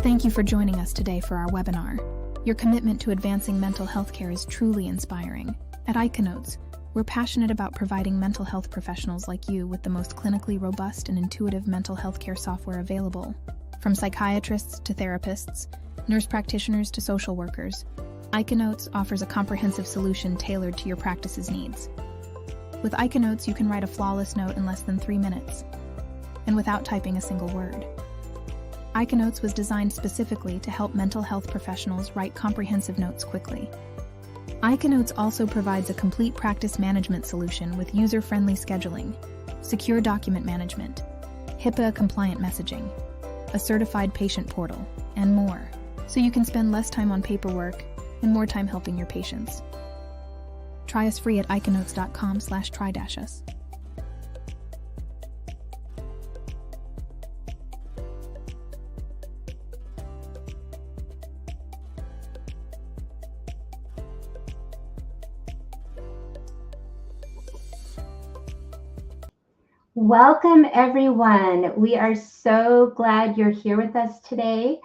Thank you for joining us today for our webinar. Your commitment to advancing mental health care is truly inspiring. At Icanotes, we're passionate about providing mental health professionals like you with the most clinically robust and intuitive mental health care software available. From psychiatrists to therapists, nurse practitioners to social workers, Icanotes offers a comprehensive solution tailored to your practice's needs. With Icanotes, you can write a flawless note in less than 3 minutes, and without typing a single word. Icanotes was designed specifically to help mental health professionals write comprehensive notes quickly. Icanotes also provides a complete practice management solution with user-friendly scheduling, secure document management, HIPAA-compliant messaging, a certified patient portal, and more, so you can spend less time on paperwork and more time helping your patients. Try us free at icanotes.com/try-us. Welcome, everyone. We are so glad you're here with us today.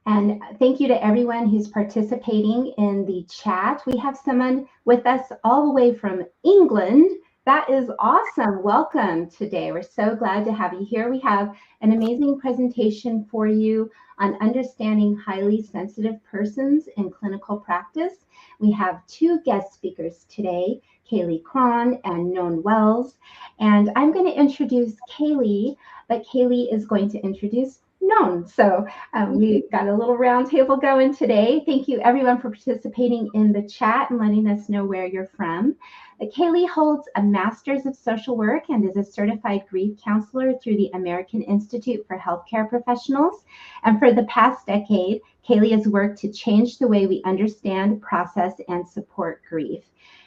And thank you to everyone who's participating in the chat. We have someone with us all the way from England. That is awesome. Welcome today. We're so glad to have you here. We have an amazing presentation for you on understanding highly sensitive persons in clinical practice. We have 2 guest speakers today, Kaylee Cron and Noan Wells. And I'm going to introduce Kaylee, but Kaylee is going to introduce Noan. So we got a little round table going today. Thank you everyone for participating in the chat and letting us know where you're from. Kaylee holds a Master's of Social Work and is a certified grief counselor through the American Institute for Healthcare Professionals. And for the past decade, Kaylee has worked to change the way we understand, process, and support grief.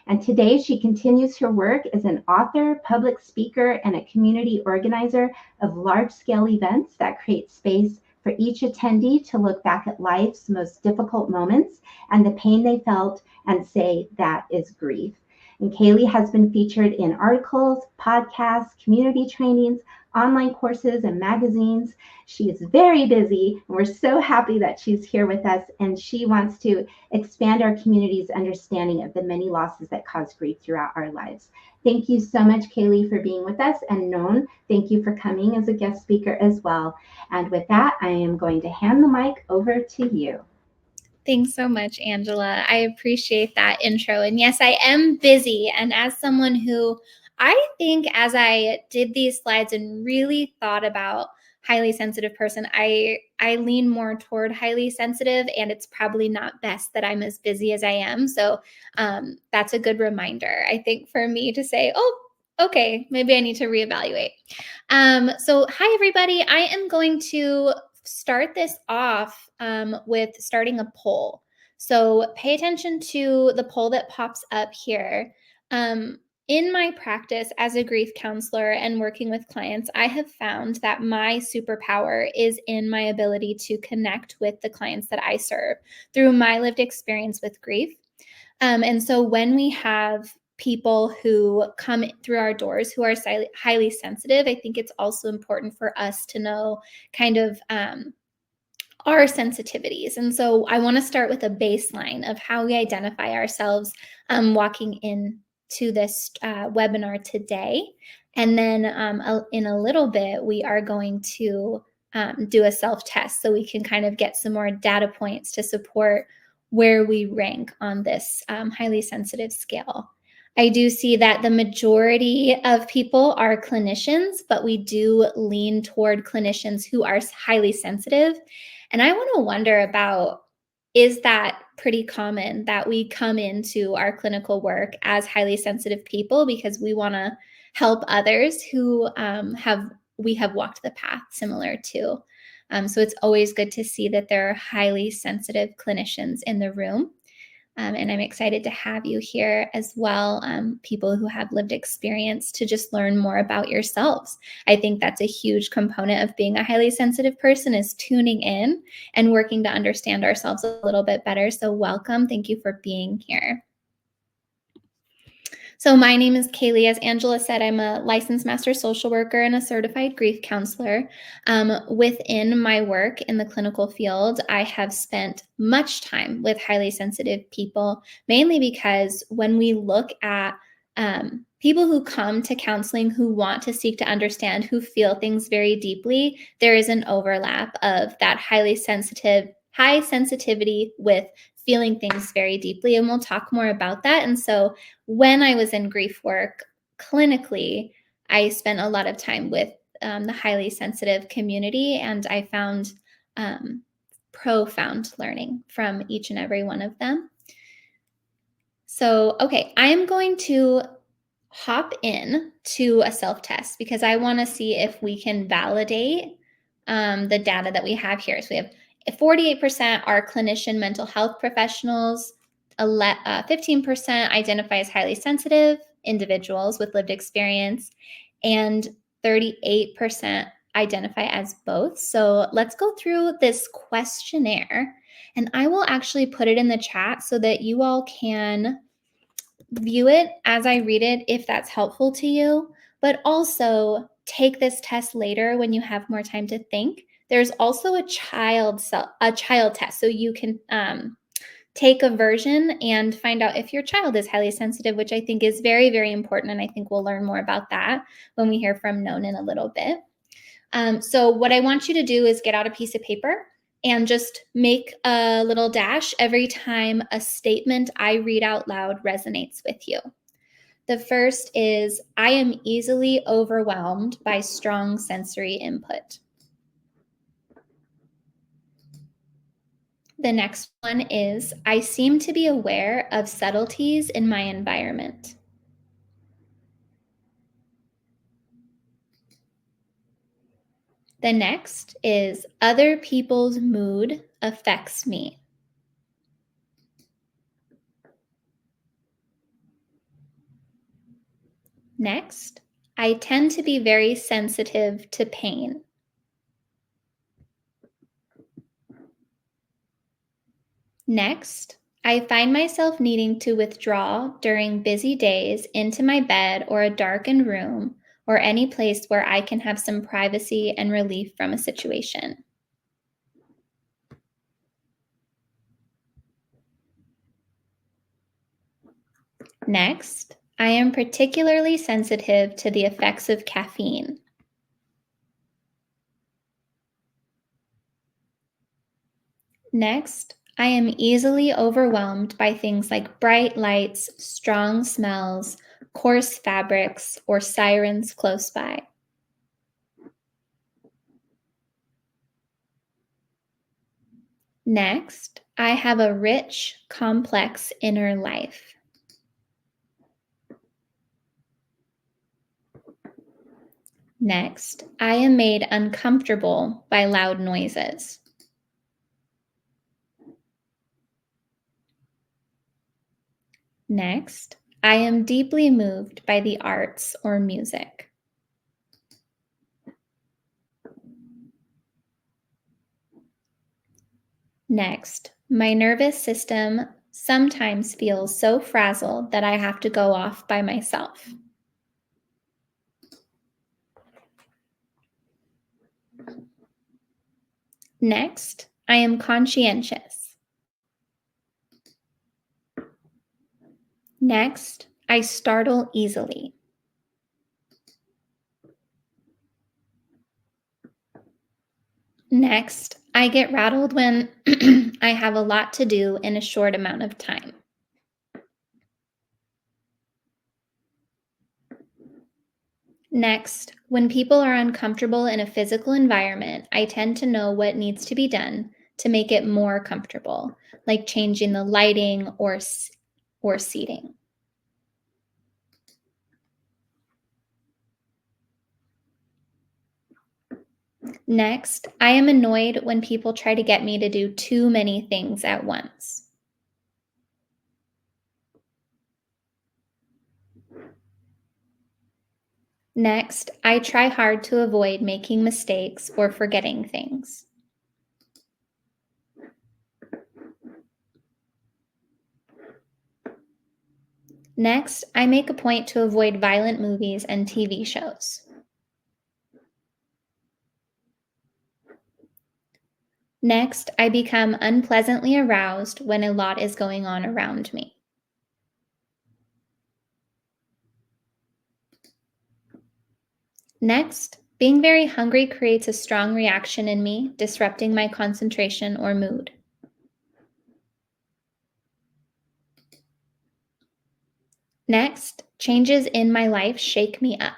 And today she continues her work as an author, public speaker, and a community organizer of large-scale events that create space for each attendee to look back at life's most difficult moments and the pain they felt and say that is grief. And Kaylee has been featured in articles, podcasts, community trainings, online courses, and magazines. She is very busy, and we're so happy that she's here with us, and she wants to expand our community's understanding of the many losses that cause grief throughout our lives. Thank you so much, Kaylee, for being with us, and Noan, thank you for coming as a guest speaker as well. And with that, I am going to hand the mic over to you. Thanks so much, Angela. I appreciate that intro. And yes, I am busy. And as someone who I think as I did these slides and really thought about highly sensitive person, I lean more toward highly sensitive, and it's probably not best that I'm as busy as I am. So that's a good reminder, I think, for me to say, oh, okay, maybe I need to reevaluate. So hi, everybody. I am going to start this off with starting a poll. So pay attention to the poll that pops up here. In my practice as a grief counselor and working with clients, I have found that my superpower is in my ability to connect with the clients that I serve through my lived experience with grief. And so when we have people who come through our doors who are highly sensitive, I think it's also important for us to know kind of our sensitivities. And so I want to start with a baseline of how we identify ourselves walking into this webinar today. And then in a little bit, we are going to do a self-test so we can kind of get some more data points to support where we rank on this highly sensitive scale. I do see that the majority of people are clinicians, but we do lean toward clinicians who are highly sensitive. And I want to wonder about, is that pretty common that we come into our clinical work as highly sensitive people because we want to help others who we have walked the path similar to? So it's always good to see that there are highly sensitive clinicians in the room. And I'm excited to have you here as well, people who have lived experience, to just learn more about yourselves. I think that's a huge component of being a highly sensitive person, is tuning in and working to understand ourselves a little bit better. So welcome. Thank you for being here. So my name is Kaylee. As Angela said, I'm a licensed master social worker and a certified grief counselor. Within my work in the clinical field, I have spent much time with highly sensitive people, mainly because when we look at people who come to counseling who want to seek to understand, who feel things very deeply, there is an overlap of that high sensitivity with feeling things very deeply. And we'll talk more about that. And so when I was in grief work clinically, I spent a lot of time with the highly sensitive community, and I found profound learning from each and every one of them. So, okay, I am going to hop in to a self-test because I want to see if we can validate the data that we have here. So we have 48% are clinician mental health professionals, 15% identify as highly sensitive individuals with lived experience, and 38% identify as both. So let's go through this questionnaire, and I will actually put it in the chat so that you all can view it as I read it if that's helpful to you, but also take this test later when you have more time to think. There's also a child test, so you can take a version and find out if your child is highly sensitive, which I think is very, very important, and I think we'll learn more about that when we hear from Noan in a little bit. So what I want you to do is get out a piece of paper and just make a little dash every time a statement I read out loud resonates with you. The first is, I am easily overwhelmed by strong sensory input. The next one is, I seem to be aware of subtleties in my environment. The next is, other people's mood affects me. Next, I tend to be very sensitive to pain. Next, I find myself needing to withdraw during busy days into my bed or a darkened room or any place where I can have some privacy and relief from a situation. Next, I am particularly sensitive to the effects of caffeine. Next, I am easily overwhelmed by things like bright lights, strong smells, coarse fabrics, or sirens close by. Next, I have a rich, complex inner life. Next, I am made uncomfortable by loud noises. Next, I am deeply moved by the arts or music. Next, my nervous system sometimes feels so frazzled that I have to go off by myself. Next, I am conscientious. Next, I startle easily. Next, I get rattled when I have a lot to do in a short amount of time. Next, when people are uncomfortable in a physical environment, I tend to know what needs to be done to make it more comfortable, like changing the lighting or seating. Next, I am annoyed when people try to get me to do too many things at once. Next, I try hard to avoid making mistakes or forgetting things. Next, I make a point to avoid violent movies and TV shows. Next, I become unpleasantly aroused when a lot is going on around me. Next, being very hungry creates a strong reaction in me, disrupting my concentration or mood. Next, changes in my life shake me up.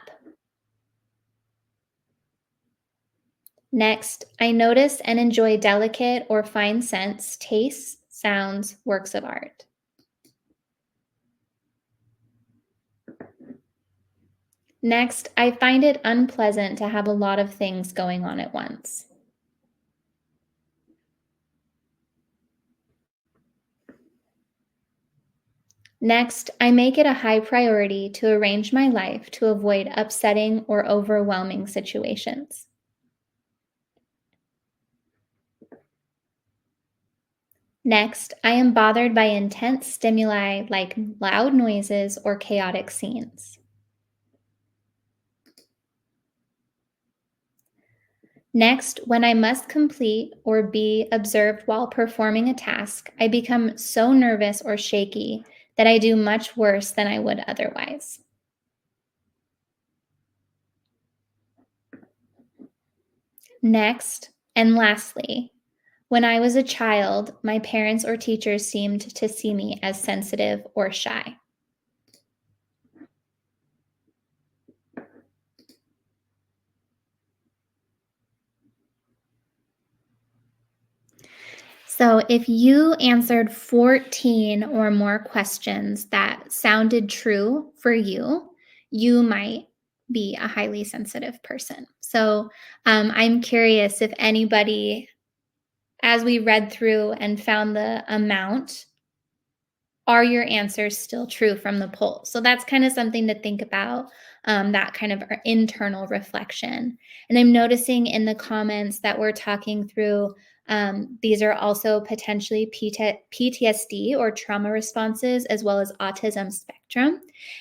Next, I notice and enjoy delicate or fine scents, tastes, sounds, works of art. Next, I find it unpleasant to have a lot of things going on at once. Next, I make it a high priority to arrange my life to avoid upsetting or overwhelming situations. Next, I am bothered by intense stimuli like loud noises or chaotic scenes. Next, when I must complete or be observed while performing a task, I become so nervous or shaky that I do much worse than I would otherwise. Next, and lastly, when I was a child, my parents or teachers seemed to see me as sensitive or shy. So, if you answered 14 or more questions that sounded true for you, you might be a highly sensitive person. So, I'm curious if anybody, as we read through and found the amount, are your answers still true from the poll? So that's kind of something to think about, that kind of internal reflection. And I'm noticing in the comments that we're talking through, these are also potentially PTSD or trauma responses, as well as autism spectrum.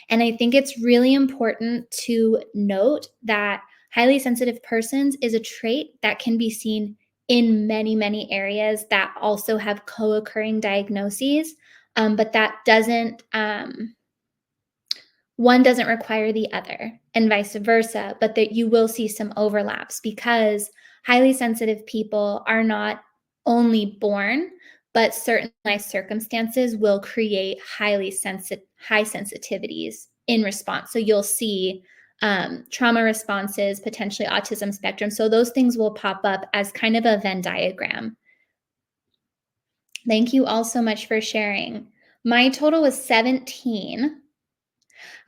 And I think it's really important to note that highly sensitive persons is a trait that can be seen in many, many areas that also have co occurring diagnoses. But that doesn't, one doesn't require the other, and vice versa, but that you will see some overlaps because highly sensitive people are not only born, but certain life circumstances will create high sensitivities in response. So you'll see trauma responses, potentially autism spectrum. So those things will pop up as kind of a Venn diagram. Thank you all so much for sharing. My total was 17.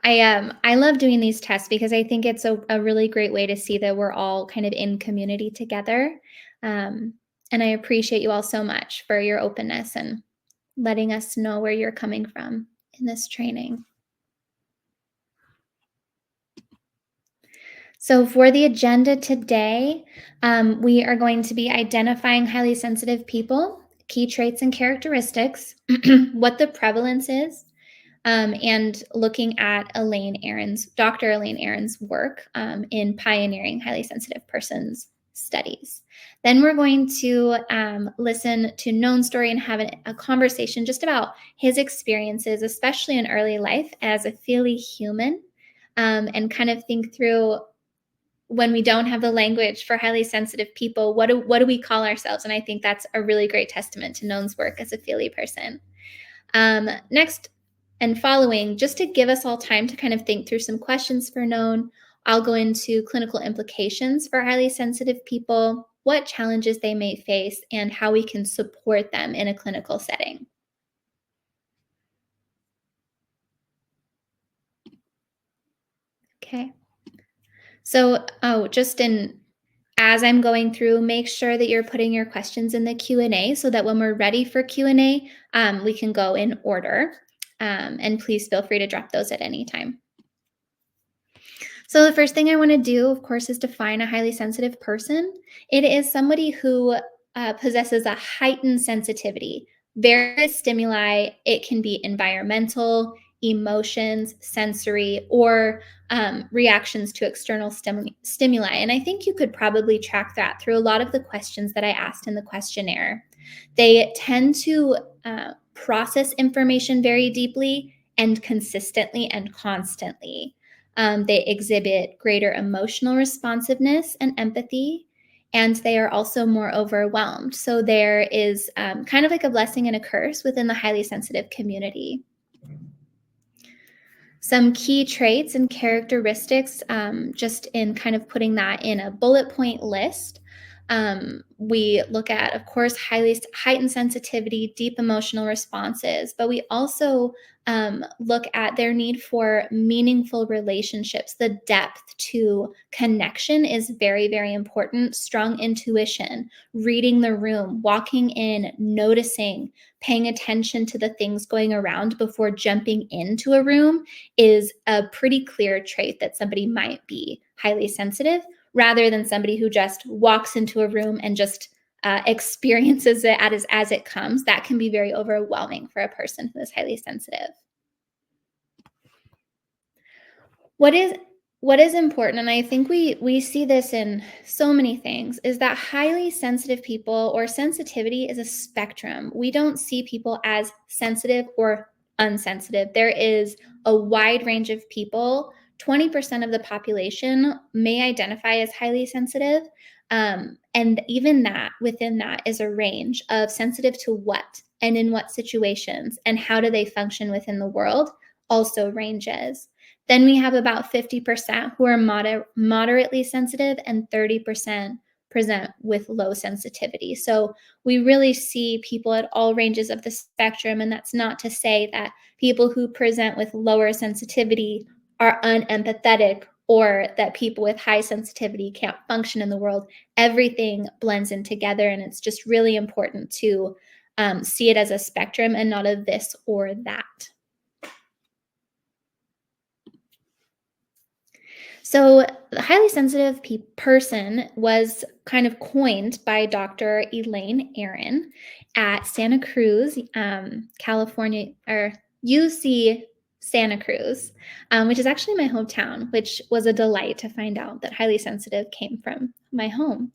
I love doing these tests because I think it's a really great way to see that we're all kind of in community together. And I appreciate you all so much for your openness and letting us know where you're coming from in this training. So for the agenda today, we are going to be identifying highly sensitive people, key traits and characteristics, what the prevalence is, and looking at Dr. Elaine Aron's work in pioneering highly sensitive persons studies. Then we're going to listen to Known Story and have a conversation just about his experiences, especially in early life as a feely human, and kind of think through when we don't have the language for highly sensitive people, what do we call ourselves? And I think that's a really great testament to Known's work as a feely person. Next and following, just to give us all time to kind of think through some questions for Known, I'll go into clinical implications for highly sensitive people, what challenges they may face, and how we can support them in a clinical setting. Okay. So, as I'm going through, make sure that you're putting your questions in the Q&A so that when we're ready for Q&A, we can go in order. And please feel free to drop those at any time. So the first thing I want to do, of course, is define a highly sensitive person. It is somebody who possesses a heightened sensitivity. Various stimuli, it can be environmental, emotions, sensory, or reactions to external stimuli. And I think you could probably track that through a lot of the questions that I asked in the questionnaire. They tend to process information very deeply and consistently and constantly. They exhibit greater emotional responsiveness and empathy, and they are also more overwhelmed. So there is kind of like a blessing and a curse within the highly sensitive community. Some key traits and characteristics, just in kind of putting that in a bullet point list. We look at, of course, heightened sensitivity, deep emotional responses, but we also look at their need for meaningful relationships. The depth to connection is very, very important. Strong intuition, reading the room, walking in, noticing, paying attention to the things going around before jumping into a room is a pretty clear trait that somebody might be highly sensitive, rather than somebody who just walks into a room and just experiences it as it comes. That can be very overwhelming for a person who is highly sensitive. What is important, and I think we see this in so many things, is that highly sensitive people, or sensitivity, is a spectrum. We don't see people as sensitive or unsensitive. There is a wide range of people. 20% of the population may identify as highly sensitive. And even that, within that, is a range of sensitive to what and in what situations and how do they function within the world, also ranges. Then we have about 50% who are moderately sensitive, and 30% present with low sensitivity. So we really see people at all ranges of the spectrum. And that's not to say that people who present with lower sensitivity are unempathetic, or that people with high sensitivity can't function in the world. Everything blends in together, and it's just really important to see it as a spectrum and not a this or that. So the highly sensitive person was kind of coined by Dr. Elaine N at Santa Cruz, California, or UC Santa Cruz, which is actually my hometown, which was a delight to find out that highly sensitive came from my home.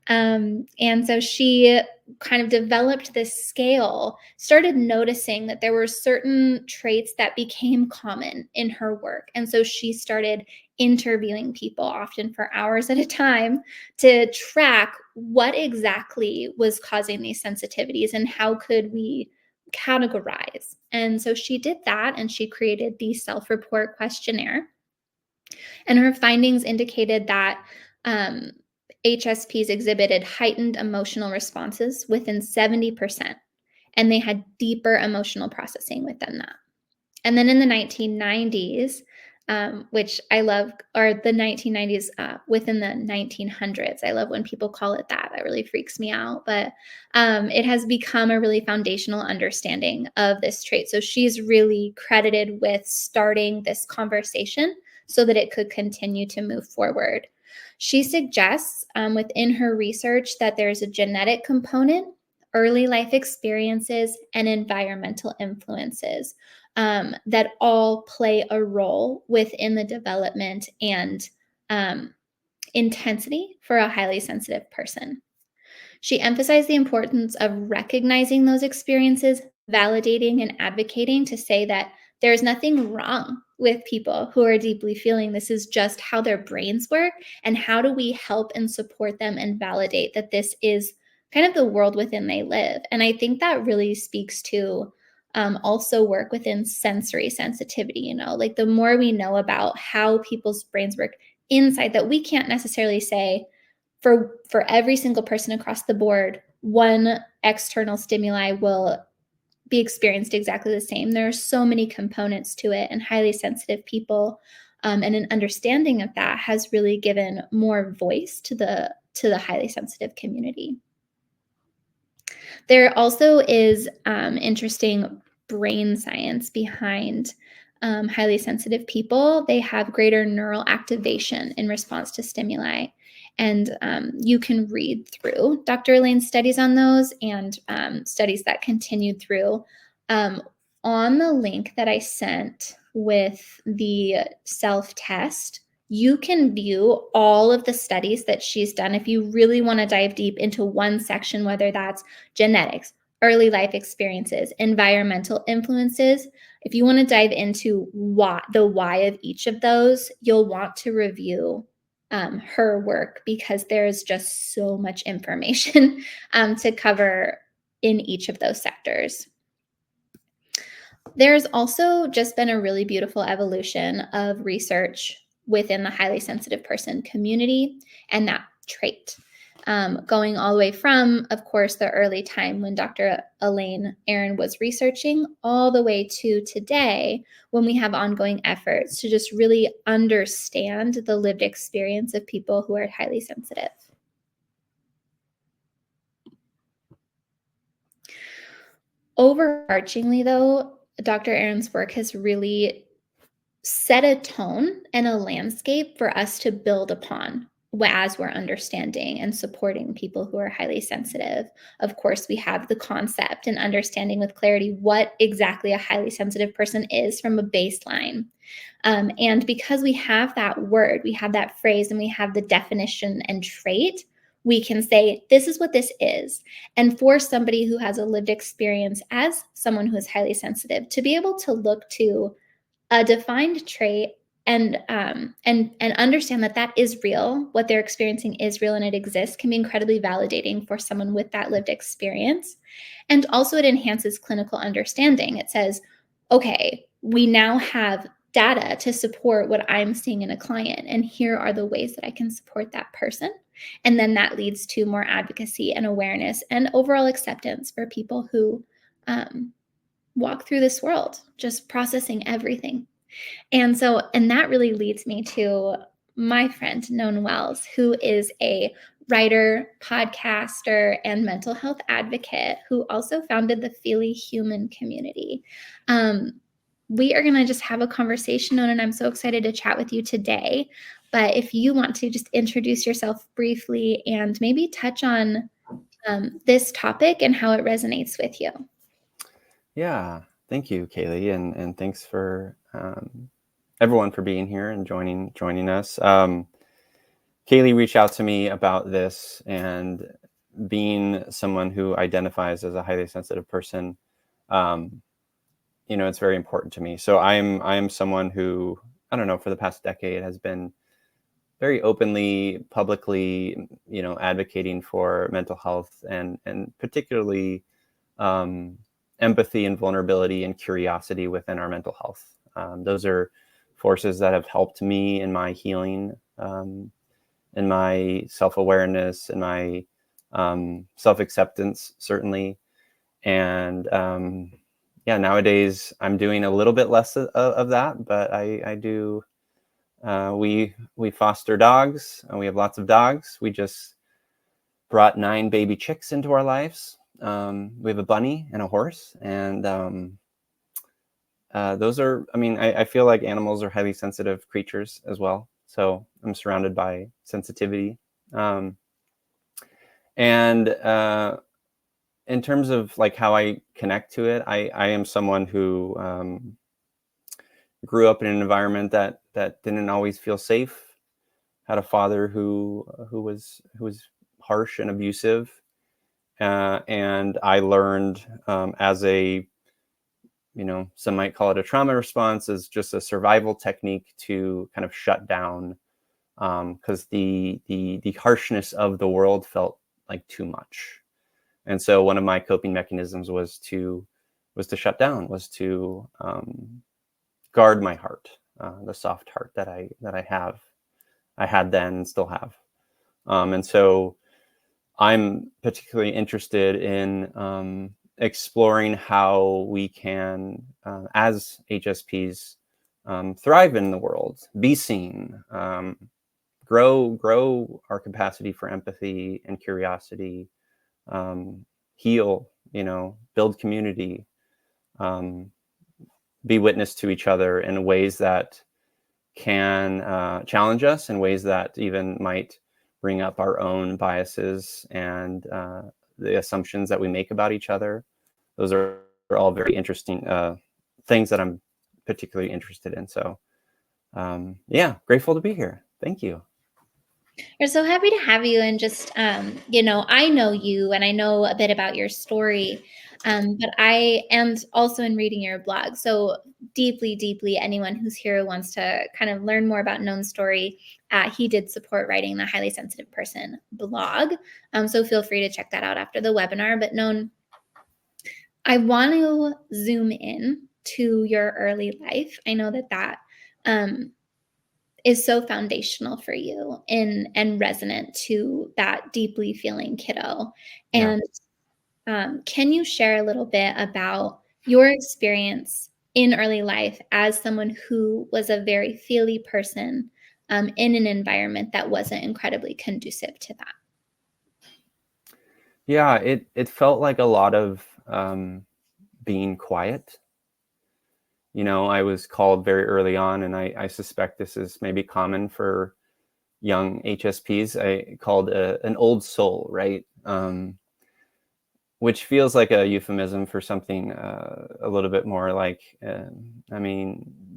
And so she kind of developed this scale, started noticing that there were certain traits that became common in her work. And so she started interviewing people, often for hours at a time, to track what exactly was causing these sensitivities and how could we categorize. And so she did that, and she created the self-report questionnaire. And her findings indicated that HSPs exhibited heightened emotional responses within 70%, and they had deeper emotional processing within that. And then in the 1990s, which I love, or the 1990s within the 1900s. I love when people call it that. That really freaks me out. But it has become a really foundational understanding of this trait. So she's really credited with starting this conversation so that it could continue to move forward. She suggests within her research that there's a genetic component, early life experiences, and environmental influences that all play a role within the development and intensity for a highly sensitive person. She emphasized the importance of recognizing those experiences, validating and advocating to say that there's nothing wrong with people who are deeply feeling. This is just how their brains work, and how do we help and support them and validate that this is kind of the world within they live. And I think that really speaks to also work within sensory sensitivity. Like the more we know about how people's brains work inside, that we can't necessarily say for every single person across the board, one external stimuli will be experienced exactly the same. There are so many components to it, and highly sensitive people and an understanding of that has really given more voice to the highly sensitive community. There also is interesting brain science behind highly sensitive people. They have greater neural activation in response to stimuli. And you can read through Dr. Elaine's studies on those, and studies that continued through on the link that I sent with the self-test, you can view all of the studies that she's done if you really want to dive deep into one section, whether that's genetics, early life experiences, environmental influences. If you want to dive into the why of each of those, you'll want to review her work, because there's just so much information to cover in each of those sectors. There's also just been a really beautiful evolution of research within the highly sensitive person community and that trait. Going all the way from, of course, the early time when Dr. Elaine N was researching, all the way to today when we have ongoing efforts to just really understand the lived experience of people who are highly sensitive. Overarchingly, though, Dr. Aron's work has really set a tone and a landscape for us to build upon as we're understanding and supporting people who are highly sensitive. Of course, we have the concept and understanding with clarity what exactly a highly sensitive person is from a baseline. And because we have that word, we have that phrase, and we have the definition and trait, we can say, this is what this is. And for somebody who has a lived experience as someone who is highly sensitive, to be able to look to a defined trait and understand that that is real, what they're experiencing is real and it exists, can be incredibly validating for someone with that lived experience. And also it enhances clinical understanding. It says, okay, we now have data to support what I'm seeing in a client, and here are the ways that I can support that person. And then that leads to more advocacy and awareness and overall acceptance for people who walk through this world, just processing everything. And that really leads me to my friend, Noan Wells, who is a writer, podcaster, and mental health advocate who also founded the Feely Human community. We are going to just have a conversation, Noan, and I'm so excited to chat with you today. But if you want to just introduce yourself briefly and maybe touch on this topic and how it resonates with you. Yeah, thank you, Kaylee, and thanks for everyone for being here and joining us. Kaylee reached out to me about this, and being someone who identifies as a highly sensitive person, it's very important to me. So I am someone who, I don't know, for the past decade has been very openly, publicly, advocating for mental health and particularly empathy and vulnerability and curiosity within our mental health. Those are forces that have helped me in my healing, in my self-awareness, in my self-acceptance, certainly. And nowadays I'm doing a little bit less of that, but I do. We foster dogs, and we have lots of dogs. We just brought 9 baby chicks into our lives. We have a bunny and a horse, and those are, I feel like animals are highly sensitive creatures as well. So I'm surrounded by sensitivity. And in terms of like how I connect to it, I am someone who grew up in an environment that didn't always feel safe. Had a father who was harsh and abusive. And I learned as a, some might call it a trauma response, as just a survival technique to kind of shut down, because the harshness of the world felt like too much. And so one of my coping mechanisms was to shut down, was to guard my heart, the soft heart that I had then and still have. And so I'm particularly interested in exploring how we can, as HSPs, thrive in the world, be seen, grow our capacity for empathy and curiosity, heal, build community, be witness to each other in ways that can challenge us, in ways that even might bring up our own biases and the assumptions that we make about each other. Those are all very interesting things that I'm particularly interested in. So yeah, grateful to be here. Thank you. We're so happy to have you. And just, I know you and I know a bit about your story, but I am also in reading your blog. So deeply, deeply, anyone who's here who wants to kind of learn more about Known's story, he did support writing the Highly Sensitive Person blog. So feel free to check that out after the webinar. But Known, I want to zoom in to your early life. I know that is so foundational for you and resonant to that deeply feeling kiddo. Yeah. And can you share a little bit about your experience in early life as someone who was a very feely person in an environment that wasn't incredibly conducive to that? Yeah, it felt like a lot of being quiet. I was called very early on, and I suspect this is maybe common for young HSPs. I called an old soul, right? Which feels like a euphemism for something a little bit more like,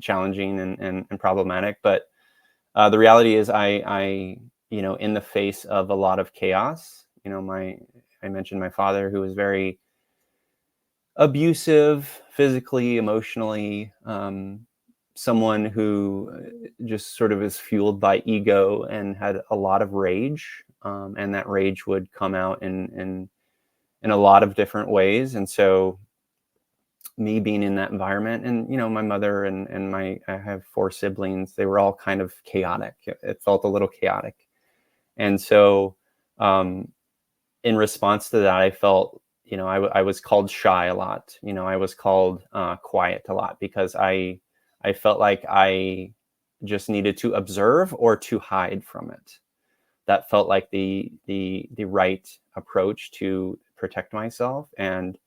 challenging and problematic. But the reality is, I in the face of a lot of chaos, I mentioned my father, who was very abusive, physically, emotionally, someone who just sort of is fueled by ego and had a lot of rage, and that rage would come out in a lot of different ways. And so me being in that environment, and my mother and I have 4 siblings, they were all kind of chaotic. It felt a little chaotic. And so in response to that, I felt, I was called shy a lot. I was called quiet a lot, because I felt like I just needed to observe or to hide from it. That felt like the right approach to protect myself. And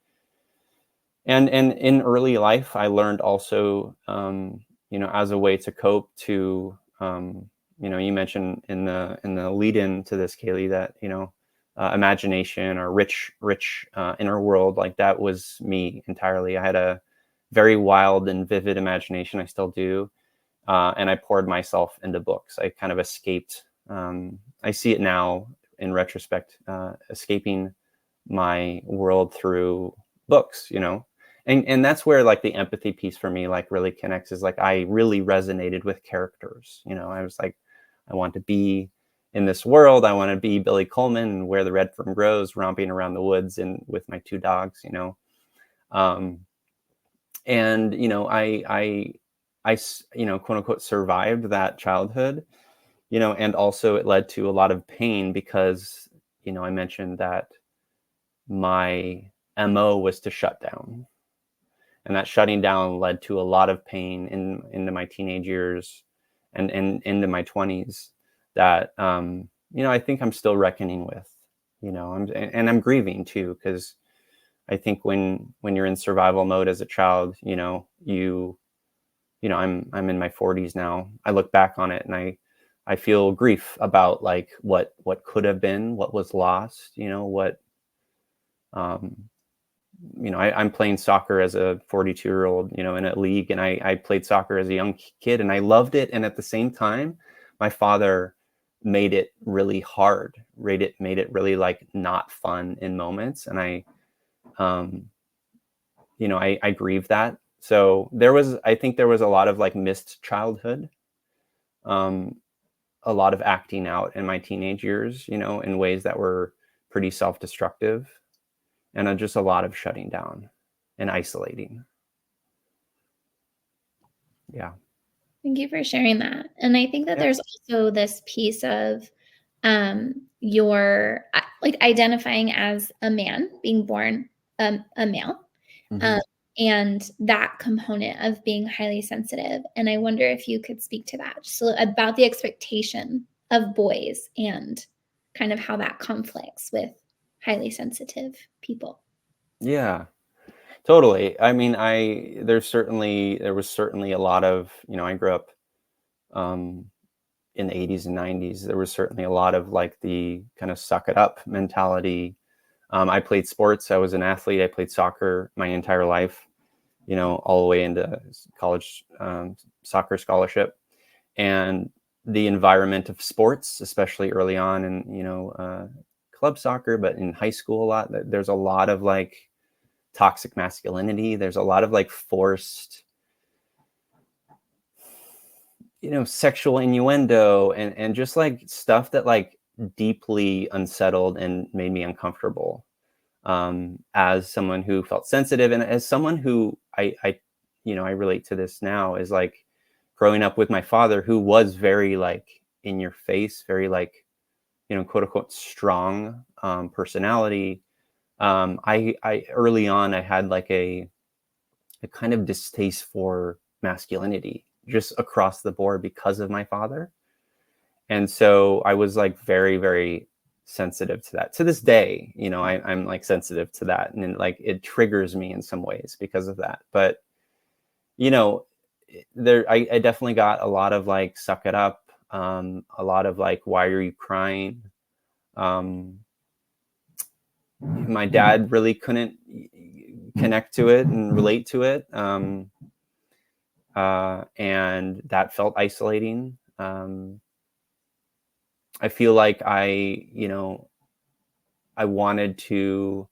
in early life, I learned also, as a way to cope, to you mentioned in the lead in to this, Kaylee, that imagination or rich inner world, like that was me entirely. I had a very wild and vivid imagination. I still do, and I poured myself into books. I kind of escaped. I see it now in retrospect, escaping my world through books. And that's where like the empathy piece for me like really connects, is like I really resonated with characters. I was like, I want to be in this world. I want to be Billy Coleman and where the red fern grows, romping around the woods and with my 2 dogs. And I quote unquote survived that childhood. And also it led to a lot of pain, because I mentioned that my MO was to shut down. And that shutting down led to a lot of pain into my teenage years and into my 20s that, I think I'm still reckoning with, I'm grieving too, because I think when you're in survival mode as a child, I'm in my 40s now. I look back on it and I feel grief about like what could have been, what was lost, I'm playing soccer as a 42-year-old, in a league, and I played soccer as a young kid and I loved it. And at the same time, my father made it really hard, made it really like not fun in moments. And I grieve that. So I think there was a lot of like missed childhood, a lot of acting out in my teenage years, in ways that were pretty self-destructive. And just a lot of shutting down and isolating. Yeah. Thank you for sharing that. And I think that there's also this piece of your like identifying as a man, being born a male, Mm-hmm. and that component of being highly sensitive. And I wonder if you could speak to that, just about the expectation of boys and kind of how that conflicts with highly sensitive people. Yeah, totally. I mean, there was certainly a lot of, I grew up in the 80s and 90s. There was certainly a lot of like the kind of suck it up mentality. I played sports. I was an athlete. I played soccer my entire life. all the way into college soccer scholarship. And the environment of sports, especially early on in, club soccer, but in high school a lot, there's a lot of like toxic masculinity. There's a lot of like forced, sexual innuendo and just like stuff that like deeply unsettled and made me uncomfortable. As someone who felt sensitive, and as someone who I relate to this now, is like growing up with my father, who was very like in your face, very like, quote unquote strong personality. I early on, I had like a kind of distaste for masculinity just across the board because of my father. And so I was like very, very sensitive to that. To this day, I'm like sensitive to that, and like it triggers me in some ways because of that. But I definitely got a lot of like suck it up, a lot of like, why are you crying? My dad really couldn't connect to it and relate to it, and that felt isolating. I feel like I wanted to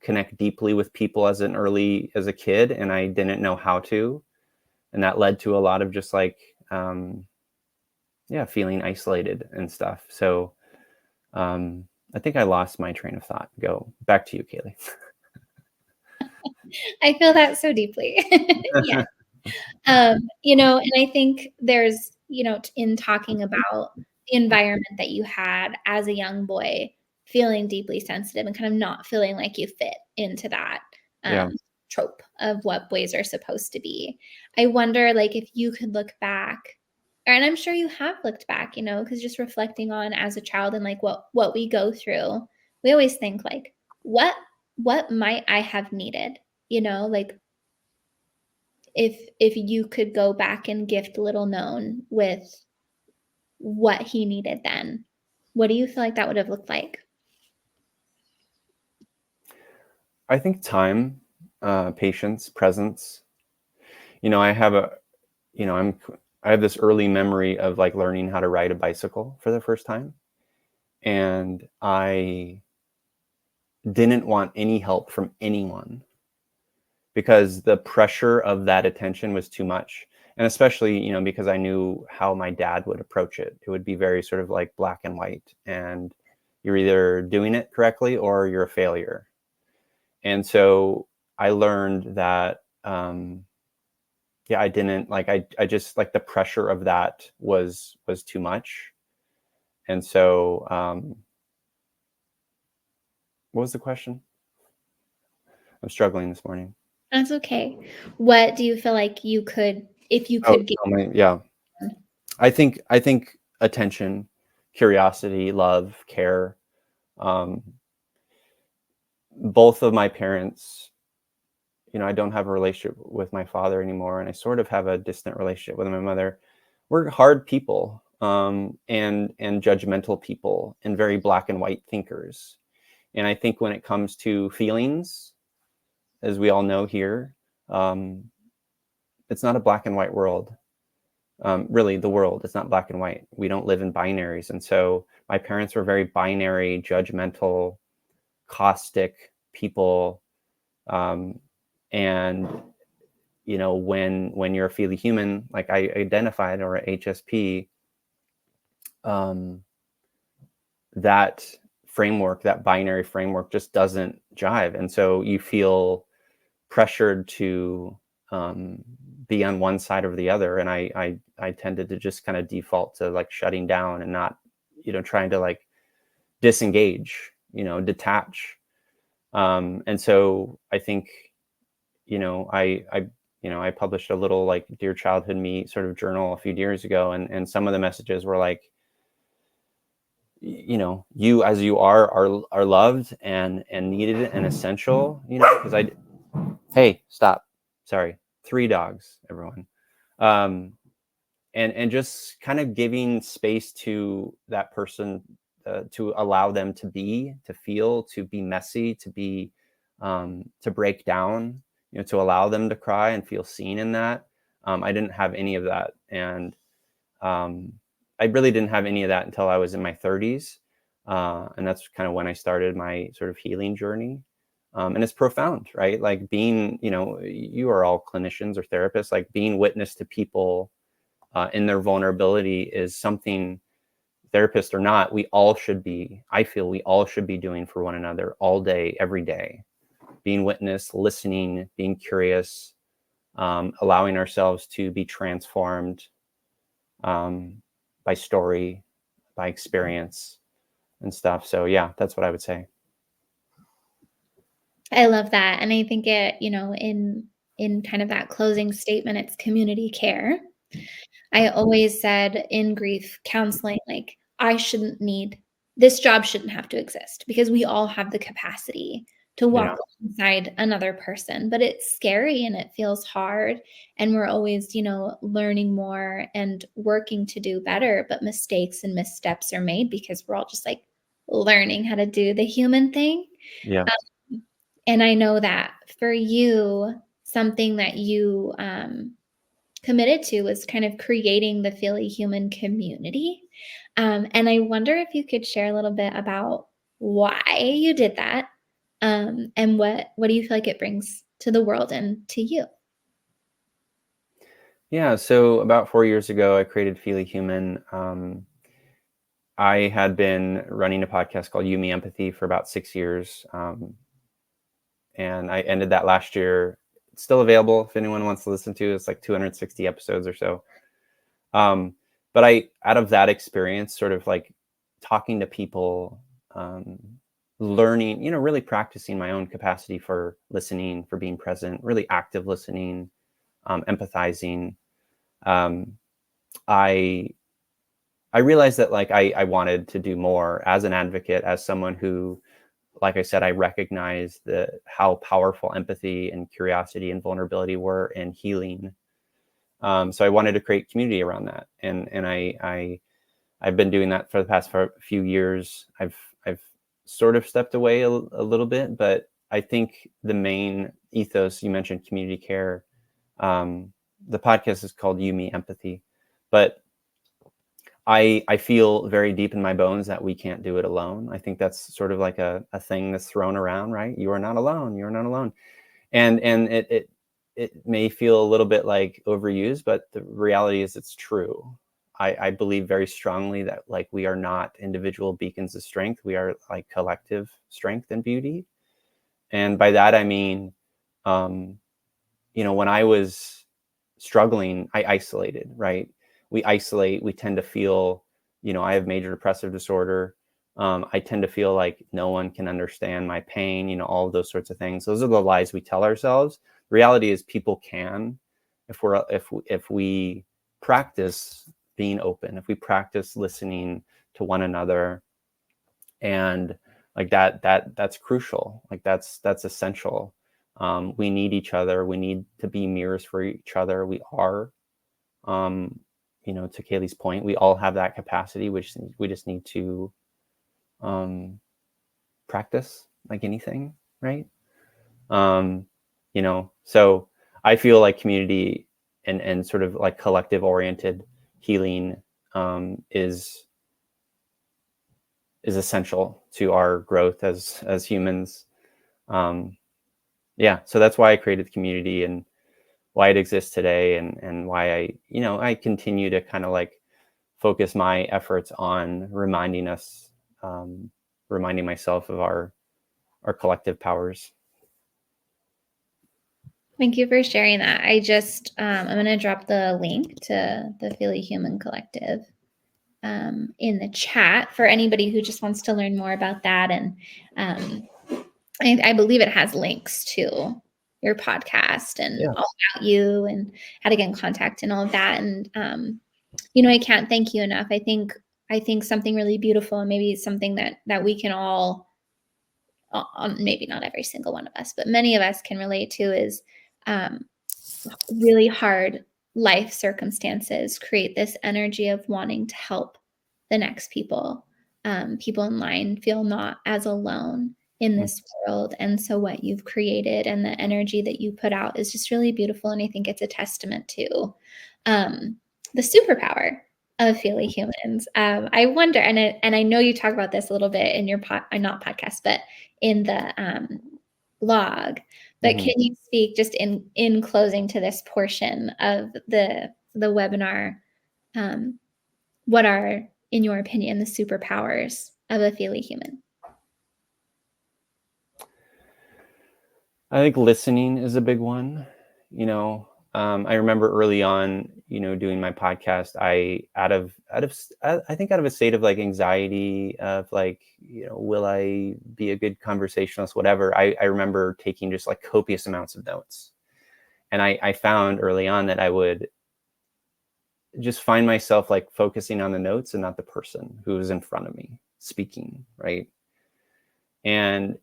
connect deeply with people as a kid, and I didn't know how to. And that led to a lot of just like, feeling isolated and stuff. So I think I lost my train of thought. Go back to you, Kaylee. I feel that so deeply. Yeah. And I think there's, in talking about the environment that you had as a young boy, feeling deeply sensitive and kind of not feeling like you fit into that trope of what boys are supposed to be. I wonder, like, if you could look back, and I'm sure you have looked back, because just reflecting on as a child and like what we go through, we always think like, what might I have needed? Like, if you could go back and gift little known with what he needed then, what do you feel like that would have looked like? I think time, patience, presence. I have I have this early memory of like learning how to ride a bicycle for the first time, and I didn't want any help from anyone because the pressure of that attention was too much. And especially, because I knew how my dad would approach it. It would be very sort of like black and white, and you're either doing it correctly or you're a failure. And so I learned that, I didn't like, I just like the pressure of that was too much. And so, what was the question? I'm struggling this morning. That's okay. What do you feel like you could, if you could Yeah. I think attention, curiosity, love, care. Both of my parents, I don't have a relationship with my father anymore, and I sort of have a distant relationship with my mother. We're hard people, and judgmental people, and very black and white thinkers. And I think when it comes to feelings, as we all know here, it's not a black and white world. Really, the world, it's not black and white. We don't live in binaries. And so my parents were very binary, judgmental, caustic people. And, when you're a feely human, like I identified, or a HSP, that framework, that binary framework just doesn't jive. And so you feel pressured to be on one side or the other. And I tended to just kind of default to like shutting down and not, trying to like disengage, detach. And so I think, I published a little like Dear Childhood Me sort of journal a few years ago. And some of the messages were like, you as you are loved and needed and essential, because hey, stop. Sorry. 3 dogs, everyone. And just kind of giving space to that person, to allow them to feel, to be messy, to be, to break down, to allow them to cry and feel seen in that. I didn't have any of that. And I really didn't have any of that until I was in my 30s. And that's kind of when I started my sort of healing journey. And it's profound, right? Like being, you are all clinicians or therapists, like being witness to people in their vulnerability is something, therapist or not, I feel we all should be doing for one another all day, every day. Being witness, listening, being curious, allowing ourselves to be transformed by story, by experience and stuff. So yeah, that's what I would say. I love that. And I think it, in kind of that closing statement, it's community care. I always said in grief counseling, like, this job shouldn't have to exist because we all have the capacity to walk alongside another person, but it's scary and it feels hard. And we're always, learning more and working to do better, but mistakes and missteps are made because we're all just like learning how to do the human thing. Yeah. And I know that for you, something that you committed to was kind of creating the Philly Human community. And I wonder if you could share a little bit about why you did that, and what do you feel like it brings to the world and to you? Yeah. So about 4 years ago, I created Feely Human. I had been running a podcast called You, Me, Empathy for about 6 years. And I ended that last year. It's still available if anyone wants to listen to it. It's like 260 episodes or so. But out of that experience, sort of like talking to people, learning, really practicing my own capacity for listening, for being present, really active listening, empathizing. I realized that like I wanted to do more as an advocate, as someone who, like I said, I recognize how powerful empathy and curiosity and vulnerability were in healing. So I wanted to create community around that, and I've been doing that for the past few years. I've sort of stepped away a little bit, but I think the main ethos, you mentioned community care. The podcast is called You, Me, Empathy, but I feel very deep in my bones that we can't do it alone. I think that's sort of like a thing that's thrown around, right? You are not alone. You are not alone. And it may feel a little bit like overused, but the reality is it's true. I believe very strongly that like we are not individual beacons of strength. We are like collective strength and beauty. And by that, I mean, when I was struggling, I isolated, right? We isolate, we tend to feel, I have major depressive disorder. I tend to feel like no one can understand my pain, all of those sorts of things. Those are the lies we tell ourselves. The reality is people can, if we practice being open, if we practice listening to one another, and like that's crucial. Like that's essential. We need each other. We need to be mirrors for each other. We are, to Kaylee's point, we all have that capacity, which we just need to practice like anything, right? So I feel like community and sort of like collective oriented healing is essential to our growth as humans. So that's why I created the community and why it exists today, and why I continue to kind of like focus my efforts on reminding myself of our collective powers. Thank you for sharing that. I just, I'm going to drop the link to the Philly Human Collective in the chat for anybody who just wants to learn more about that. And I believe it has links to your podcast and all about you and how to get in contact and all of that. And, I can't thank you enough. I think something really beautiful, and maybe something that we can all, maybe not every single one of us, but many of us can relate to, is really hard life circumstances create this energy of wanting to help the next people in line feel not as alone. in this world. And so what you've created and the energy that you put out is just really beautiful. And I think it's a testament to the superpower of Feely Humans. I wonder, and I know you talk about this a little bit in your not podcast, but in the blog. But can you speak just in closing to this portion of the webinar? What are, in your opinion, the superpowers of a Feely Human? I think listening is a big one. I remember early on, doing my podcast, I think out of a state of like anxiety of like, will I be a good conversationalist, whatever. I remember taking just like copious amounts of notes. And I found early on that I would just find myself like focusing on the notes and not the person who was in front of me speaking, right? And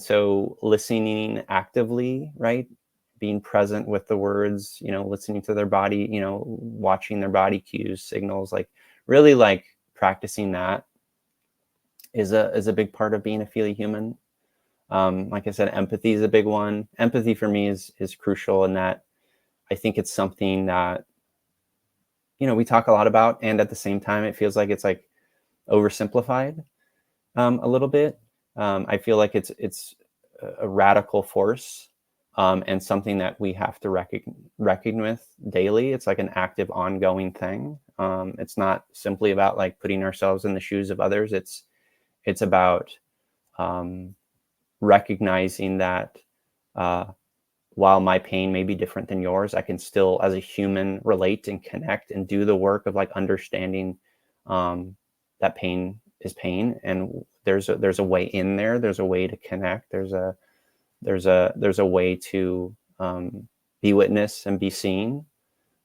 so listening actively, right? Being present with the words, listening to their body, watching their body cues, signals, like really like practicing that is a big part of being a Feely Human. Like I said, empathy is a big one. Empathy for me is crucial in that I think it's something that, we talk a lot about, and at the same time, it feels like it's like oversimplified a little bit. I feel like it's a radical force and something that we have to reckon with daily. It's like an active, ongoing thing. It's not simply about like putting ourselves in the shoes of others. It's about recognizing that while my pain may be different than yours, I can still, as a human, relate and connect and do the work of like understanding that pain is pain, and there's a way in there. There's a way to connect. There's a way to be witness and be seen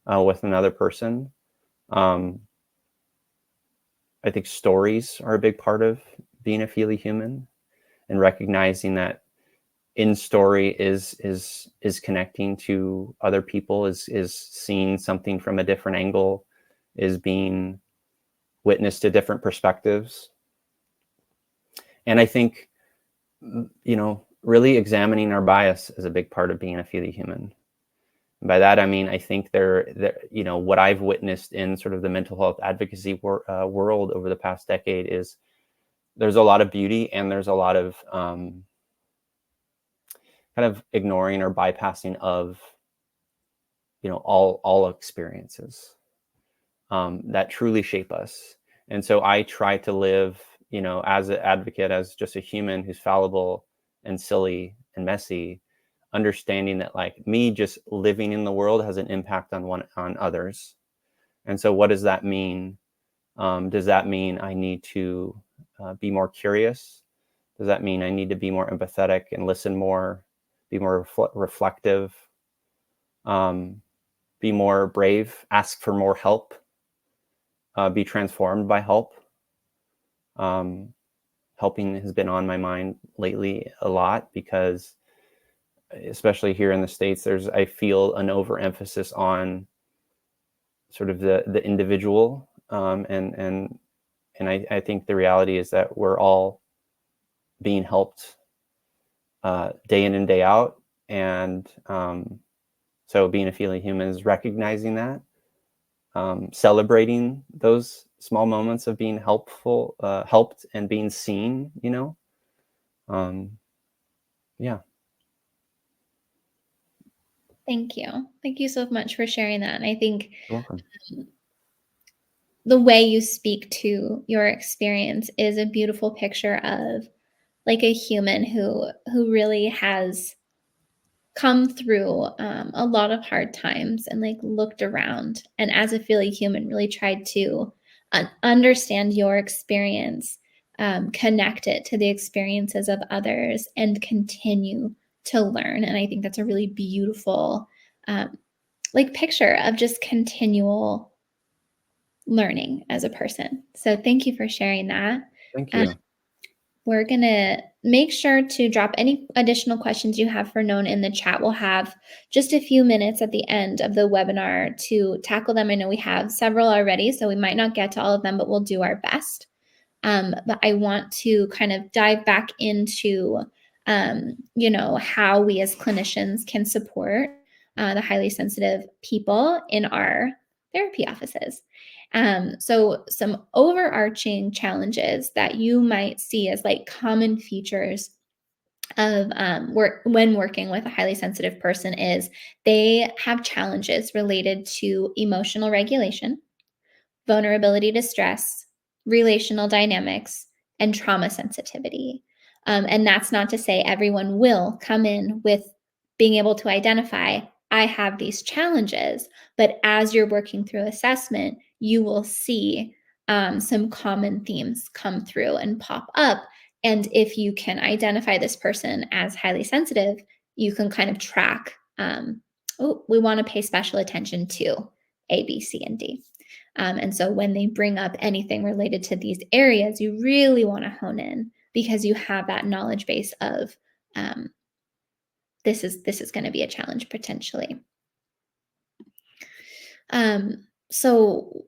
with another person. I think stories are a big part of being a Feely Human, and recognizing that in story is connecting to other people, is seeing something from a different angle, is being witness to different perspectives. And I think, really examining our bias is a big part of being a Feely Human. And by that, I mean, I think what I've witnessed in sort of the mental health advocacy world over the past decade is there's a lot of beauty, and there's a lot of kind of ignoring or bypassing of, all experiences that truly shape us. And so I try to live, as an advocate, as just a human who's fallible and silly and messy, understanding that like me just living in the world has an impact on others. And so what does that mean? Does that mean I need to be more curious? Does that mean I need to be more empathetic and listen more, be more reflective, be more brave, ask for more help, be transformed by help? Helping has been on my mind lately a lot, because especially here in the States, I feel an overemphasis on sort of the individual. And I think the reality is that we're all being helped day in and day out. And so being a Feely Human is recognizing that, celebrating those small moments of being helped and being seen, yeah. Thank you. Thank you so much for sharing that. And I think You're welcome. The way you speak to your experience is a beautiful picture of like a human who really has come through a lot of hard times and like looked around, and as a Feely Human really tried to understand your experience, connect it to the experiences of others, and continue to learn. And I think that's a really beautiful like picture of just continual learning as a person. So thank you for sharing that. Thank you. We're going to make sure to drop any additional questions you have for Known in the chat. We'll have just a few minutes at the end of the webinar to tackle them. I know we have several already, so we might not get to all of them, but we'll do our best. But I want to kind of dive back into, how we as clinicians can support the highly sensitive people in our therapy offices. So some overarching challenges that you might see as like common features of work when working with a highly sensitive person is they have challenges related to emotional regulation, vulnerability to stress, relational dynamics, and trauma sensitivity. And that's not to say everyone will come in with being able to identify, I have these challenges, but as you're working through assessment, you will see some common themes come through and pop up. And if you can identify this person as highly sensitive, you can kind of track, we want to pay special attention to A, B, C, and D. And so when they bring up anything related to these areas, you really want to hone in because you have that knowledge base of this is going to be a challenge potentially. So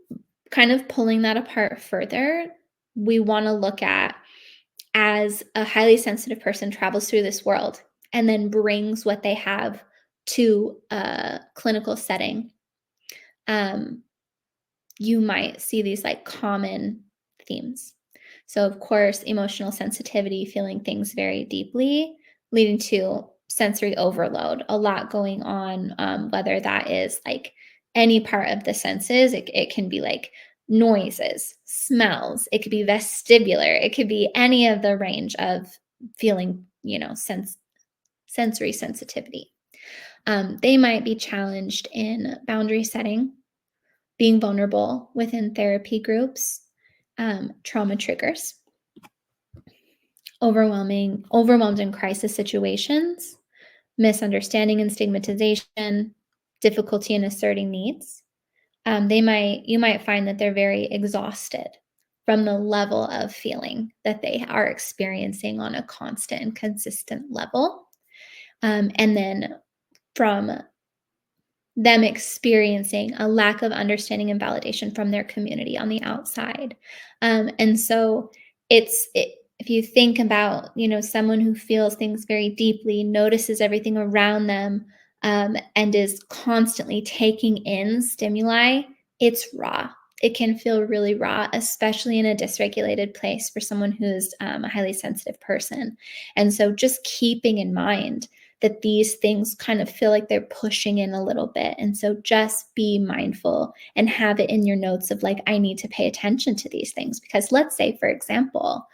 kind of pulling that apart further, we want to look at as a highly sensitive person travels through this world and then brings what they have to a clinical setting. You might see these like common themes. So, of course, emotional sensitivity, feeling things very deeply, leading to sensory overload, a lot going on, whether that is like any part of the senses. It can be like noises, smells, it could be vestibular, it could be any of the range of feeling, sensory sensitivity. They might be challenged in boundary setting, being vulnerable within therapy groups, trauma triggers, overwhelmed in crisis situations, misunderstanding and stigmatization, difficulty in asserting needs. You might find that they're very exhausted from the level of feeling that they are experiencing on a constant and consistent level. And then from them experiencing a lack of understanding and validation from their community on the outside. And so if you think about, someone who feels things very deeply, notices everything around them, and is constantly taking in stimuli, it's raw. It can feel really raw, especially in a dysregulated place for someone who's a highly sensitive person. And so just keeping in mind that these things kind of feel like they're pushing in a little bit. And so just be mindful and have it in your notes of like, I need to pay attention to these things. Because let's say, for example,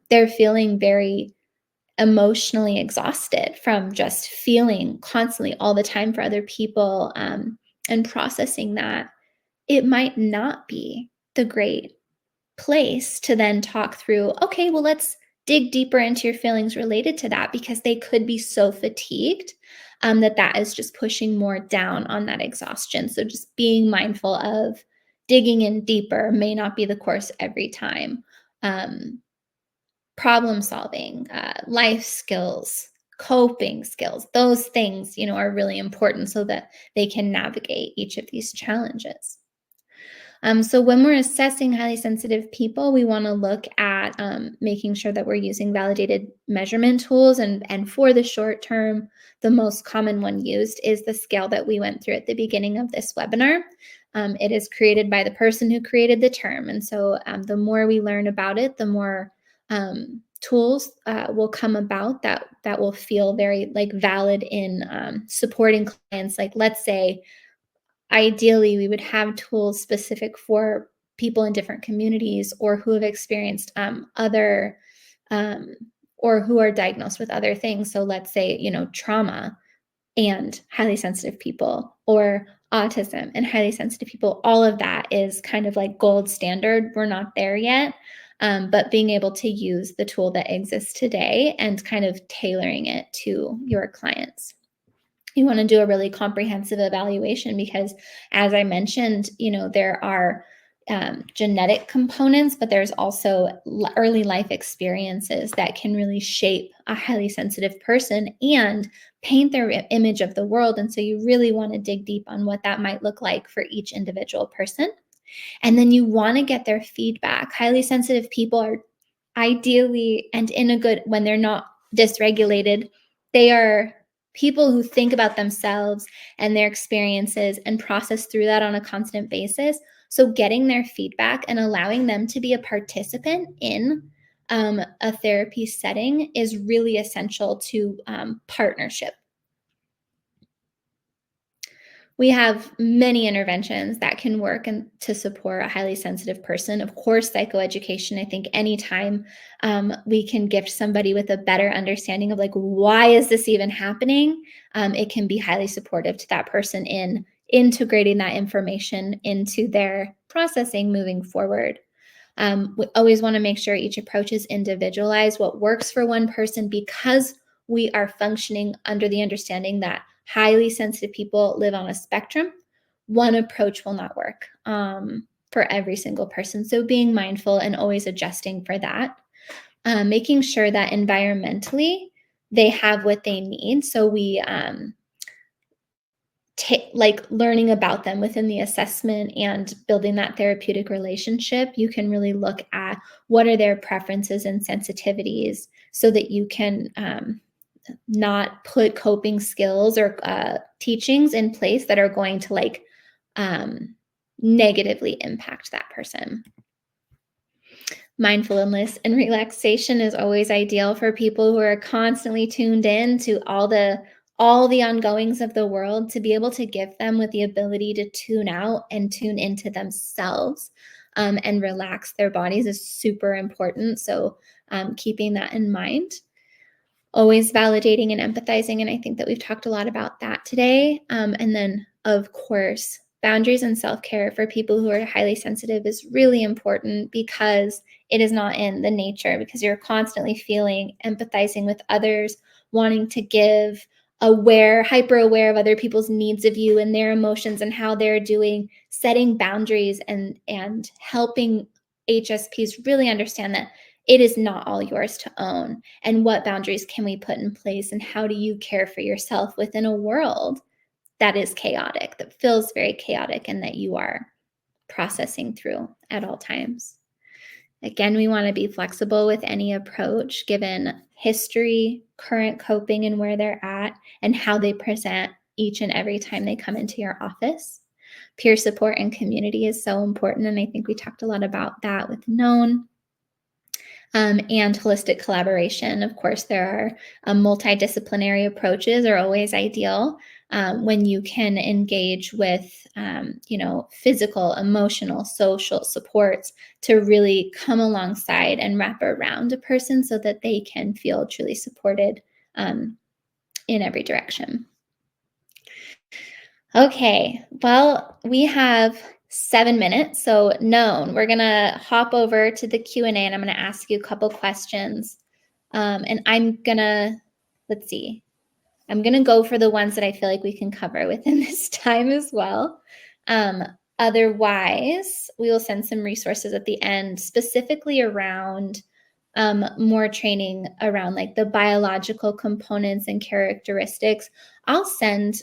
they're feeling very emotionally exhausted from just feeling constantly all the time for other people, and processing that. It might not be the great place to then talk through, okay, well, let's dig deeper into your feelings related to that, because they could be so fatigued that is just pushing more down on that exhaustion. So just being mindful of digging in deeper may not be the course every time. Problem solving, life skills, coping skills, those things, are really important so that they can navigate each of these challenges. So when we're assessing highly sensitive people, we want to look at making sure that we're using validated measurement tools. And for the short term, the most common one used is the scale that we went through at the beginning of this webinar. It is created by the person who created the term. And so the more we learn about it, the more tools will come about that will feel very like valid in supporting clients. Like, let's say, ideally, we would have tools specific for people in different communities or who have experienced other or who are diagnosed with other things. So let's say, trauma and highly sensitive people, or autism and highly sensitive people. All of that is kind of like gold standard. We're not there yet. But being able to use the tool that exists today and kind of tailoring it to your clients. You want to do a really comprehensive evaluation because, as I mentioned, there are genetic components, but there's also early life experiences that can really shape a highly sensitive person and paint their image of the world. And so you really want to dig deep on what that might look like for each individual person. And then you want to get their feedback. Highly sensitive people are ideally, and in a good, when they're not dysregulated, they are people who think about themselves and their experiences and process through that on a constant basis. So getting their feedback and allowing them to be a participant in a therapy setting is really essential to partnership. We have many interventions that can work and to support a highly sensitive person. Of course, psychoeducation, I think anytime we can gift somebody with a better understanding of like, why is this even happening? It can be highly supportive to that person in integrating that information into their processing moving forward. We always want to make sure each approach is individualized, what works for one person, because we are functioning under the understanding that highly sensitive people live on a spectrum. One approach will not work for every single person. So being mindful and always adjusting for that, making sure that environmentally they have what they need. So we like learning about them within the assessment and building that therapeutic relationship. You can really look at what are their preferences and sensitivities so that you can not put coping skills or teachings in place that are going to like negatively impact that person. Mindfulness and relaxation is always ideal for people who are constantly tuned in to all the ongoings of the world, to be able to give them with the ability to tune out and tune into themselves and relax their bodies is super important. So keeping that in mind. Always validating and empathizing. And I think that we've talked a lot about that today. And then, of course, boundaries and self-care for people who are highly sensitive is really important because it is not in the nature, because you're constantly feeling, empathizing with others, wanting to give, hyper aware of other people's needs of you and their emotions and how they're doing, setting boundaries and helping HSPs really understand that it is not all yours to own. And what boundaries can we put in place? And how do you care for yourself within a world that is chaotic, that feels very chaotic, and that you are processing through at all times? Again, we want to be flexible with any approach given history, current coping, and where they're at, and how they present each and every time they come into your office. Peer support and community is so important. And I think we talked a lot about that with Known. And holistic collaboration. Of course, there are multidisciplinary approaches are always ideal when you can engage with, physical, emotional, social supports to really come alongside and wrap around a person so that they can feel truly supported in every direction. Okay, well, we have 7 minutes. So Known, we're going to hop over to the Q&A and I'm going to ask you a couple questions. And I'm going to, I'm going to go for the ones that I feel like we can cover within this time as well. Otherwise, we will send some resources at the end, specifically around more training around like the biological components and characteristics. I'll send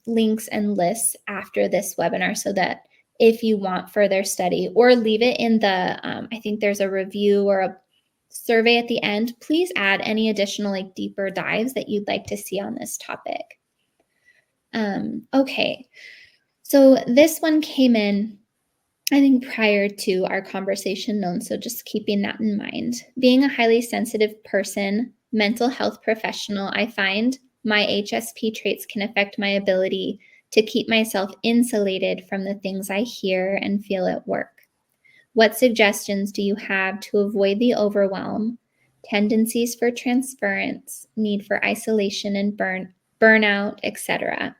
links and lists after this webinar so that if you want further study, or leave it in the, I think there's a review or a survey at the end, please add any additional like deeper dives that you'd like to see on this topic. Okay, so this one came in, I think, prior to our conversation, Known, so just keeping that in mind. Being a highly sensitive person, mental health professional, I find my HSP traits can affect my ability to keep myself insulated from the things I hear and feel at work. What suggestions do you have to avoid the overwhelm, tendencies for transference, need for isolation and burnout, etc.?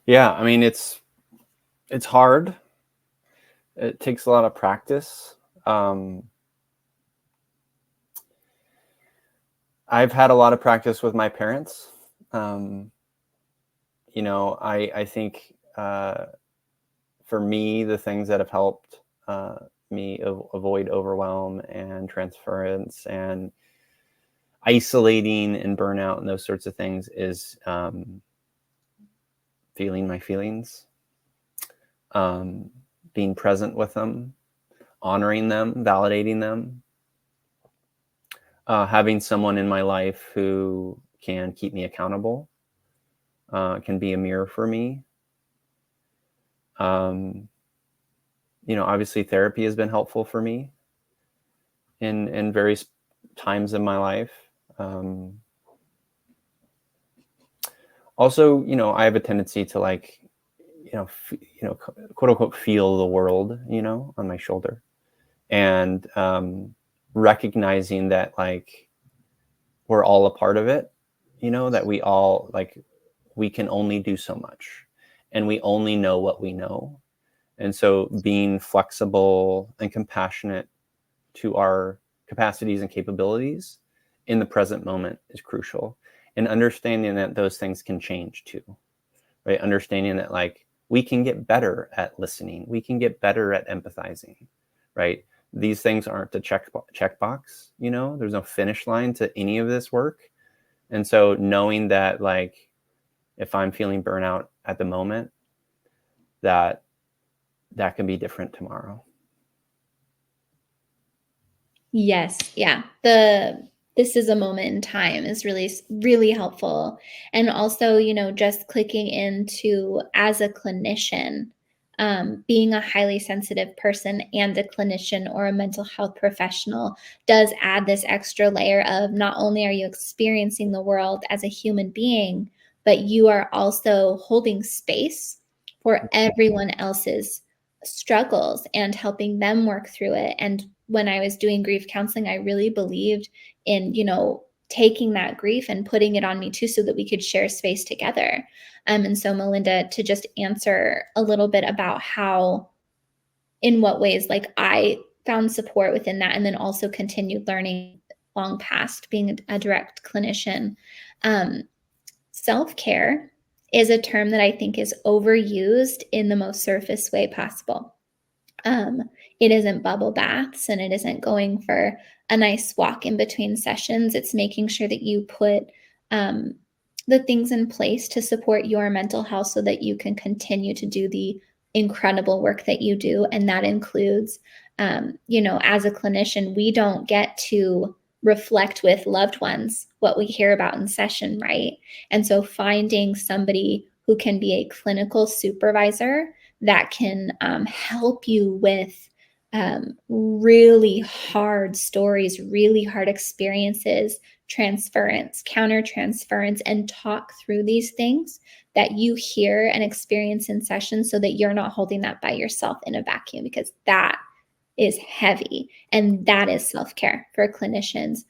Yeah, I mean, it's hard. It takes a lot of practice. I've had a lot of practice with my parents. I think for me, the things that have helped me avoid overwhelm and transference and isolating and burnout and those sorts of things is feeling my feelings, being present with them, honoring them, validating them, having someone in my life who can keep me accountable, can be a mirror for me. Obviously therapy has been helpful for me in various times in my life. Also, I have a tendency to quote unquote, feel the world, on my shoulder, and recognizing that we're all a part of it, that we all we can only do so much, and we only know what we know. And so being flexible and compassionate to our capacities and capabilities in the present moment is crucial. And understanding that those things can change too, right? Understanding that we can get better at listening. We can get better at empathizing, right? These things aren't a checkbox, there's no finish line to any of this work. And so knowing that if I'm feeling burnout at the moment, that can be different tomorrow. Yes. Yeah. This is a moment in time is really, really helpful. And also, just clicking into, as a clinician, being a highly sensitive person and a clinician or a mental health professional does add this extra layer of, not only are you experiencing the world as a human being, but you are also holding space for everyone else's struggles and helping them work through it. And when I was doing grief counseling, I really believed in, taking that grief and putting it on me too, so that we could share space together. And so, Melinda, to just answer a little bit about how, in what ways, I found support within that, and then also continued learning long past being a direct clinician. Self-care is a term that I think is overused in the most surface way possible. It isn't bubble baths, and it isn't going for a nice walk in between sessions. It's making sure that you put the things in place to support your mental health so that you can continue to do the incredible work that you do. And that includes, as a clinician, we don't get to reflect with loved ones what we hear about in session, right? And so finding somebody who can be a clinical supervisor that can help you with really hard stories, really hard experiences, transference, countertransference, and talk through these things that you hear and experience in sessions, so that you're not holding that by yourself in a vacuum, because that is heavy, and that is self-care for clinicians.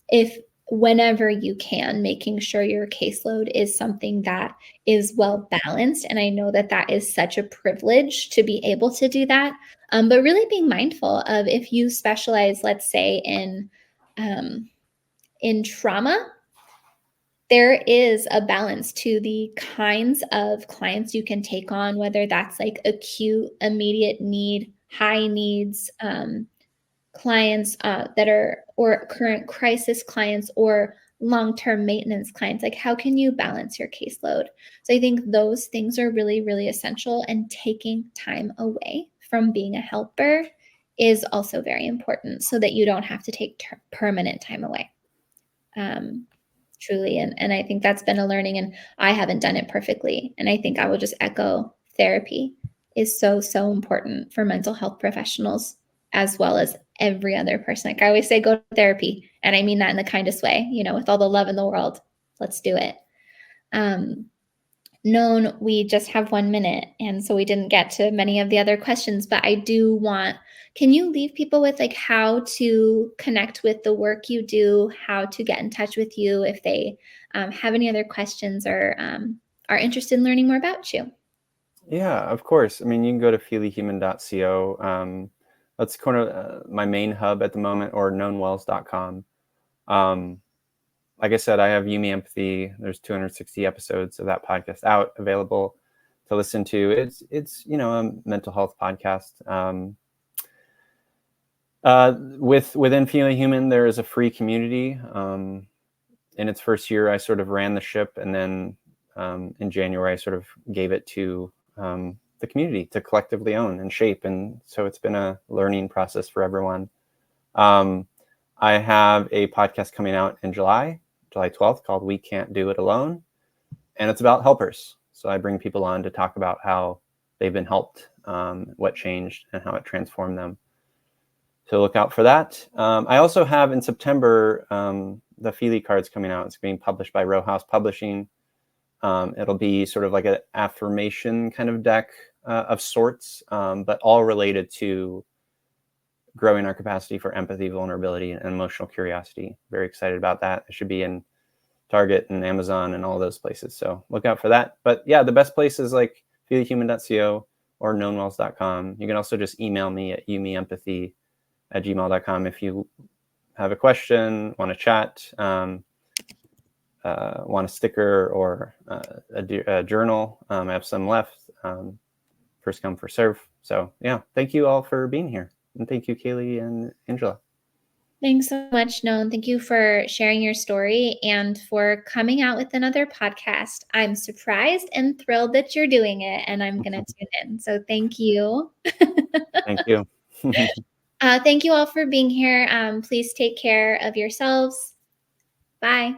If whenever you can, making sure your caseload is something that is well balanced. And I know that that is such a privilege to be able to do that. But really being mindful of, if you specialize, let's say in trauma, there is a balance to the kinds of clients you can take on, whether that's acute, immediate need, high needs, clients that are, or current crisis clients, or long-term maintenance clients. How can you balance your caseload? So I think those things are really, really essential, and taking time away from being a helper is also very important, so that you don't have to take permanent time away. Truly. And I think that's been a learning, and I haven't done it perfectly. And I think I will just echo, therapy is so, so important for mental health professionals, as well as every other person. I always say, go to therapy. And I mean that in the kindest way, with all the love in the world. Let's do it. Known, we just have 1 minute. And so we didn't get to many of the other questions, but I do want, can you leave people with how to connect with the work you do, how to get in touch with you if they have any other questions, or are interested in learning more about you? Yeah, of course. I mean, you can go to feelyhuman.co. That's kind of my main hub at the moment, or knownwells.com. Like I said, I have Yumi Empathy. There's 260 episodes of that podcast out, available to listen to. It's a mental health podcast. Within Feeling Human, there is a free community. In its first year, I sort of ran the ship, and then in January, I sort of gave it to the community to collectively own and shape. And so it's been a learning process for everyone. I have a podcast coming out in July 12th, called We Can't Do It Alone. And it's about helpers. So I bring people on to talk about how they've been helped, what changed, and how it transformed them. So look out for that. I also have in September, the Feely cards coming out. It's being published by Row House Publishing. It'll be sort of like an affirmation kind of deck of sorts, but all related to growing our capacity for empathy, vulnerability, and emotional curiosity. Very excited about that. It should be in Target and Amazon and all those places. So look out for that. But yeah, the best place is like feelyhuman.co or knownwells.com. You can also just email me at yumiempathy@gmail.com if you have a question, want to chat, want a sticker or a journal. I have some left. First come, first serve. So yeah, thank you all for being here. And thank you, Kaylee and Angela. Thanks so much, Noan. Thank you for sharing your story and for coming out with another podcast. I'm surprised and thrilled that you're doing it, and I'm going to tune in. So thank you. Thank you. Thank you all for being here. Please take care of yourselves. Bye.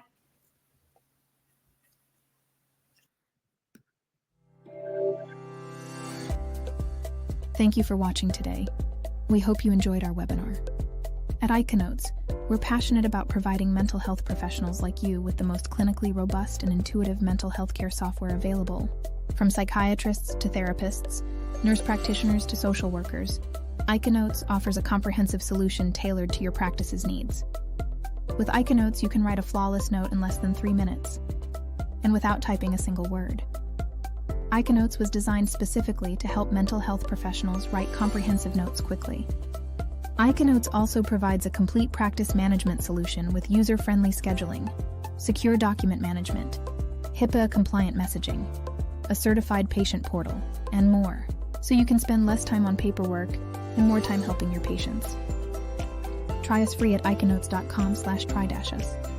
Thank you for watching today. We hope you enjoyed our webinar. At Iconotes, we're passionate about providing mental health professionals like you with the most clinically robust and intuitive mental health care software available. From psychiatrists to therapists, nurse practitioners to social workers, Iconotes offers a comprehensive solution tailored to your practice's needs. With Iconotes, you can write a flawless note in less than 3 minutes, and without typing a single word. Iconotes was designed specifically to help mental health professionals write comprehensive notes quickly. Iconotes also provides a complete practice management solution with user-friendly scheduling, secure document management, HIPAA-compliant messaging, a certified patient portal, and more, so you can spend less time on paperwork and more time helping your patients. Try us free at iconotes.com/try-us.